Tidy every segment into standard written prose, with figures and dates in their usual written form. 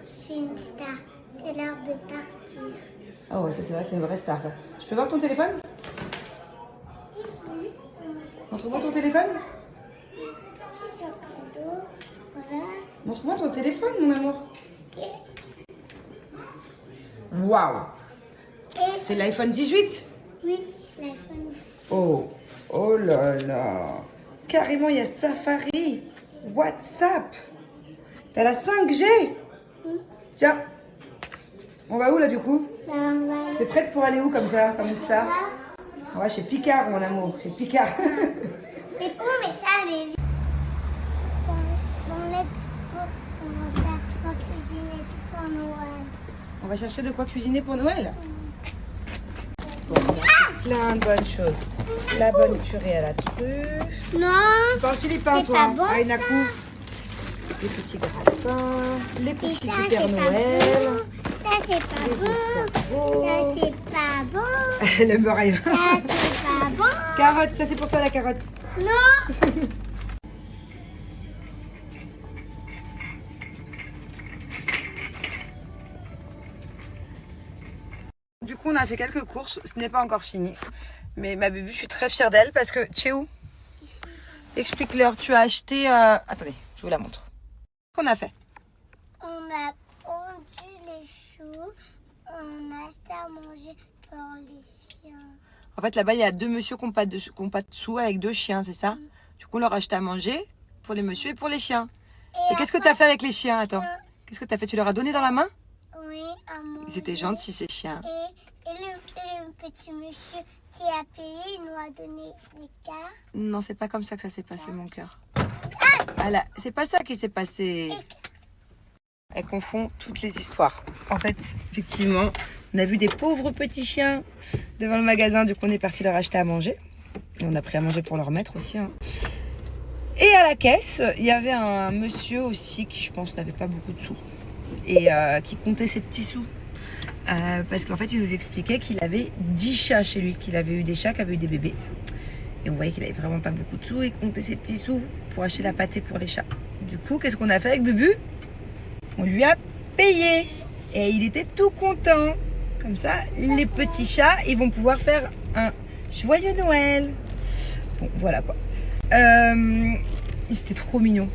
suis une star. C'est l'heure de partir. Ah ouais, ça c'est vrai que c'est une vraie star ça. Je peux voir ton téléphone? Montre-moi ton téléphone. C'est sur le dos. Voilà. Montre-moi ton téléphone, mon amour. Ok. Waouh! Et C'est l'iPhone 18? oui, l'iPhone. Oh, oh là là. Carrément, il y a Safari, WhatsApp. T'as la 5G. Tiens, on va où là du coup? Là, on va aller T'es prête pour aller où comme ça, comme une star? On va chez Picard, mon amour, chez Picard. Mais comment on met ça, les Bon, let's go. On va faire quoi cuisiner tout pour Noël. On va chercher de quoi cuisiner pour Noël? Bon, il y a plein de bonnes choses. La bonne purée à la truffe. Non. Tu parles philippin, C'est toi? pas bon, À Inaku. Les petits grappins, les Et cookies ça, du c'est Père pas Noël. bon. Ça, c'est pas Les bon. Ça, escargots. c'est pas bon. Elle aime rien. Ça, c'est pas bon. Carotte, ça c'est pour toi la carotte. Non. Du coup, on a fait quelques courses. Ce n'est pas encore fini. Mais ma bébé, je suis très fière d'elle parce que... Tu es où? Explique-leur. Tu as acheté... Attendez, je vous la montre. Qu'est-ce qu'on a fait? On a pondu les choux. On a acheté à manger pour les chiens. En fait, là-bas, il y a deux messieurs qui n'ont pas de sous avec deux chiens, c'est ça? Du coup, on leur a acheté à manger pour les messieurs et pour les chiens. Et qu'est-ce que tu as fait avec les chiens? Attends. Qu'est-ce que tu as fait? Tu leur as donné dans la main? Oui, à manger. Ils étaient gentils, ces chiens. Et le petit monsieur qui a payé, il nous a donné des cartes. Non, c'est pas comme ça que ça s'est passé, mon cœur. Ah là, c'est pas ça qui s'est passé. Elle confond toutes les histoires. En fait, effectivement, on a vu des pauvres petits chiens devant le magasin. Du coup, on est parti leur acheter à manger. Et on a pris à manger pour leur mettre aussi. Hein. Et à la caisse, il y avait un monsieur aussi qui, je pense, n'avait pas beaucoup de sous. Et qui comptait ses petits sous. Parce qu'en fait, il nous expliquait qu'il avait 10 chats chez lui. Qu'il avait eu des chats qui avaient eu des bébés. Et on voyait qu'il avait vraiment pas beaucoup de sous. Et comptait ses petits sous pour acheter la pâtée pour les chats. Du coup, qu'est-ce qu'on a fait avec Bubu? On lui a payé. Et il était tout content. Comme ça, les petits chats, ils vont pouvoir faire un joyeux Noël. Bon, voilà quoi. C'était trop mignon.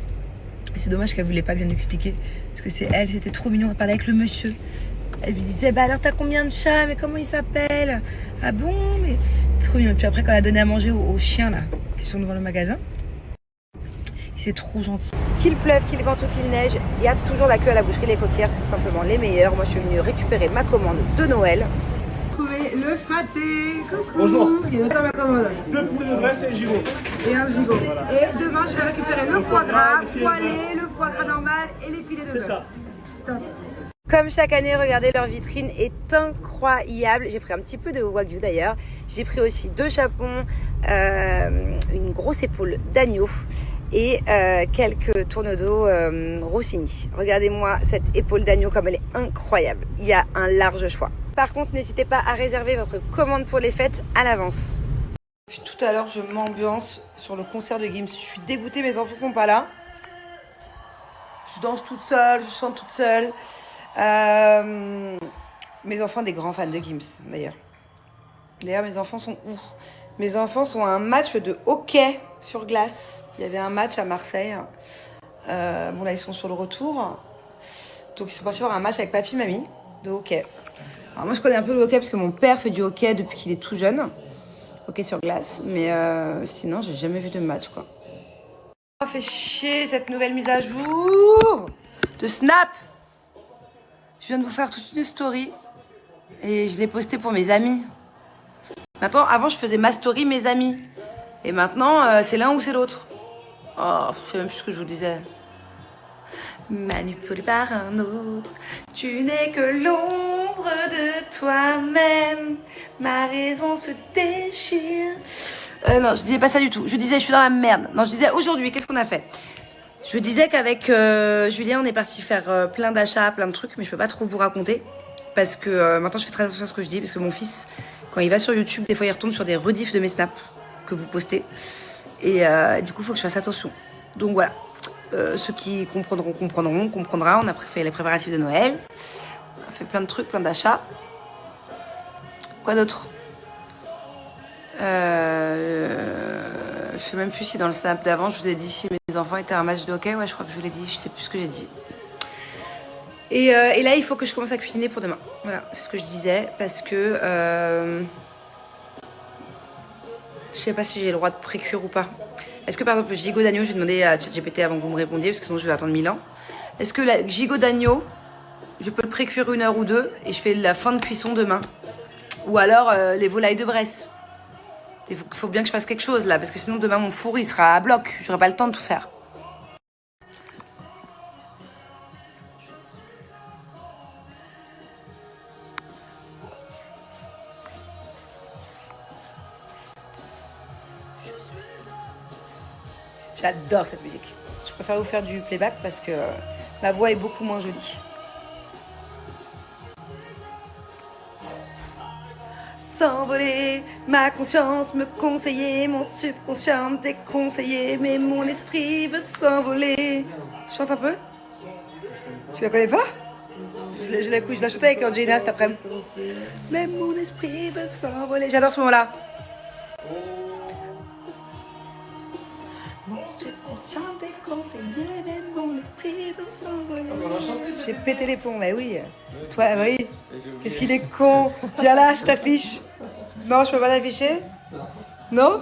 C'est dommage qu'elle voulait pas bien expliquer. Parce que c'est elle, c'était trop mignon. Elle parlait avec le monsieur. Elle lui disait, bah alors t'as combien de chats? Mais comment ils s'appellent? Ah bon? Mais c'est trop mignon. Puis après, quand elle a donné à manger aux chiens là, qui sont devant le magasin, c'est trop gentil. Qu'il pleuve, qu'il vente ou qu'il neige, il y a toujours la queue à la boucherie. Les coquillères, c'est tout simplement les meilleurs. Moi, je suis venue récupérer ma commande de Noël. Trouver le fraté. Coucou. Bonjour. Il est dans ma commande. 2 poulets de Bresse et un gigot. Et un gigot. Voilà. Et demain, je vais récupérer le foie gras, poêlé, le foie gras normal et les filets de C'est bœuf. ça. Top. Comme chaque année, regardez, leur vitrine est incroyable. J'ai pris un petit peu de wagyu d'ailleurs. J'ai pris aussi 2 chapons, une grosse épaule d'agneau et quelques tourneaux d'eau Rossini. Regardez-moi cette épaule d'agneau comme elle est incroyable. Il y a un large choix. Par contre, n'hésitez pas à réserver votre commande pour les fêtes à l'avance. Depuis tout à l'heure, je m'ambiance sur le concert de Gims. Je suis dégoûtée, mes enfants sont pas là. Je danse toute seule, je chante toute seule. Mes enfants, des grands fans de Gims, d'ailleurs. D'ailleurs, mes enfants sont où? Mes enfants sont à un match de hockey sur glace. Il y avait un match à Marseille. Bon, là, ils sont sur le retour. Donc, ils sont partis voir un match avec papy, mamie, de hockey. Alors, moi, je connais un peu le hockey parce que mon père fait du hockey depuis qu'il est tout jeune. Hockey sur glace. Mais sinon, j'ai jamais vu de match, quoi. Ça fait chier, cette nouvelle mise à jour de Snap. Je viens de vous faire toute une story et je l'ai postée pour mes amis. Maintenant, avant, je faisais ma story, mes amis. Et maintenant, c'est l'un ou c'est l'autre. Oh, je sais même plus ce que je vous disais. Manipulé par un autre, tu n'es que l'ombre de toi-même. Ma raison se déchire. Non, je disais pas ça du tout. Je disais, je suis dans la merde. Non, je disais aujourd'hui, qu'est-ce qu'on a fait? Je disais qu'avec Julien, on est parti faire plein d'achats, plein de trucs, mais je peux pas trop vous raconter. Parce que maintenant, je fais très attention à ce que je dis. Parce que mon fils, quand il va sur YouTube, des fois, il retombe sur des rediffs de mes snaps que vous postez. Et du coup, il faut que je fasse attention. Donc voilà. ceux qui comprendra. On a fait les préparatifs de Noël. On a fait plein de trucs, plein d'achats. Quoi d'autre? Je sais même plus si dans le snap d'avant, je vous ai dit si mes enfants étaient à un match de hockey. Ouais, je crois que je vous l'ai dit. Je sais plus ce que j'ai dit. Et là, il faut que je commence à cuisiner pour demain. Voilà, c'est ce que je disais. Parce que je sais pas si j'ai le droit de pré-cuire ou pas. Est-ce que par exemple le gigot d'agneau, je vais demander à ChatGPT avant que vous me répondiez, parce que sinon je vais attendre 1000 ans. Est-ce que le gigot d'agneau, je peux le pré-cuire 1 heure ou 2 et je fais la fin de cuisson demain? Ou alors les volailles de Bresse. Il faut bien que je fasse quelque chose là, parce que sinon demain mon four il sera à bloc. J'aurai pas le temps de tout faire. J'adore cette musique. Je préfère vous faire du playback parce que ma voix est beaucoup moins jolie. S'envoler, ma conscience me conseillait, mon subconscient me déconseillait, mais mon esprit veut s'envoler. Chante un peu? Tu la connais pas? Je la chantais avec Angelina cet après-midi. Mais mon esprit veut s'envoler. J'adore ce moment-là. Mon subconscient déconseillé, mais mon esprit veut s'envoler. J'ai pété les plombs, mais oui. Toi, oui. Qu'est-ce qu'il est con. Viens là, je t'affiche. Non, je peux pas l'afficher. Non.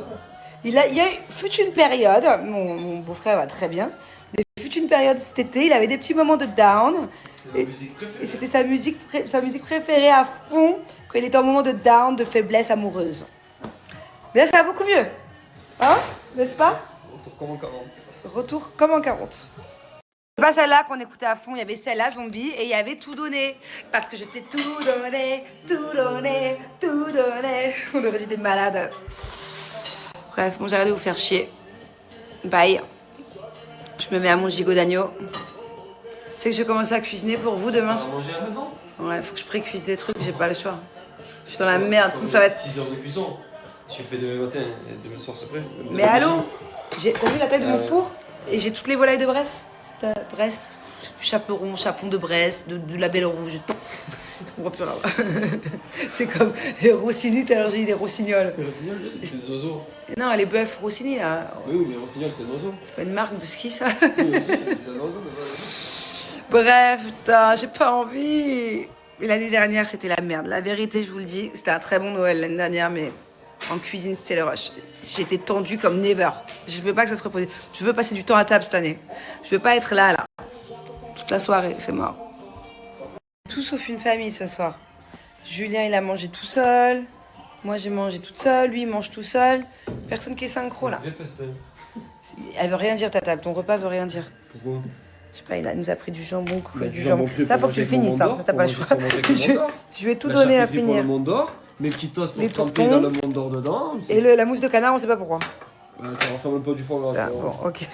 Il y a fut une période, mon beau-frère va très bien, il fut une période cet été, il avait des petits moments de down. Et c'était sa musique préférée à fond quand il était en moment de down, de faiblesse amoureuse. Mais là, ça va beaucoup mieux. Hein? N'est-ce pas? Retour comme en 40. Retour comme en 40. C'est pas celle-là qu'on écoutait à fond, il y avait celle-là, Zombie, et il y avait Tout donné. Parce que je t'ai tout donné, tout donné, tout donné. On aurait dit des malades. Bref, bon, j'arrête de vous faire chier. Bye. Je me mets à mon gigot d'agneau. Tu sais que je vais commencer à cuisiner pour vous demain. On va manger maintenant? Ouais, faut que je pré-cuise des trucs, j'ai pas le choix. Je suis dans la merde, sinon ça va être... 6 heures de cuisson. Si tu fais demain matin et demain soir, c'est prêt. Mais allô? T'as vu la taille de mon four? Et j'ai toutes les volailles de Bresse. Bresse, chaperon, chapon de Bresse, de la Belle Rouge. On voit plus rien. C'est comme les Rossini, tout à l'heure j'ai dit des rossignols. Les rossignols, c'est des oiseaux. Non, les bœufs Rossini là. Oui, mais les rossignols, c'est un oiseau. C'est pas une marque de ski ça? Oui, aussi, c'est un oiseau. Bref, putain, j'ai pas envie. Mais l'année dernière, c'était la merde. La vérité, je vous le dis, c'était un très bon Noël l'année dernière, mais en cuisine, c'était le rush. J'étais tendue comme never. Je veux pas que ça se repose. Je veux passer du temps à table cette année. Je veux pas être là. Toute la soirée, c'est mort. Tout sauf une famille ce soir. Julien, il a mangé tout seul. Moi, j'ai mangé toute seule. Lui, il mange tout seul. Personne qui est synchro, là. Elle veut rien dire, ta table. Ton repas veut rien dire. Pourquoi? Je sais pas, il nous a pris du jambon cru, Du jambon cru. Ça, faut que tu finisses, ça. Ça, t'as pas le choix. Je vais tout donner à finir. Le Mont d'Or, mes petits toasts Les pour tremper dans le Mont d'Or dedans. Et la mousse de canard, on sait pas pourquoi. Ça ressemble pas du foie gras. Ah, bon, ok.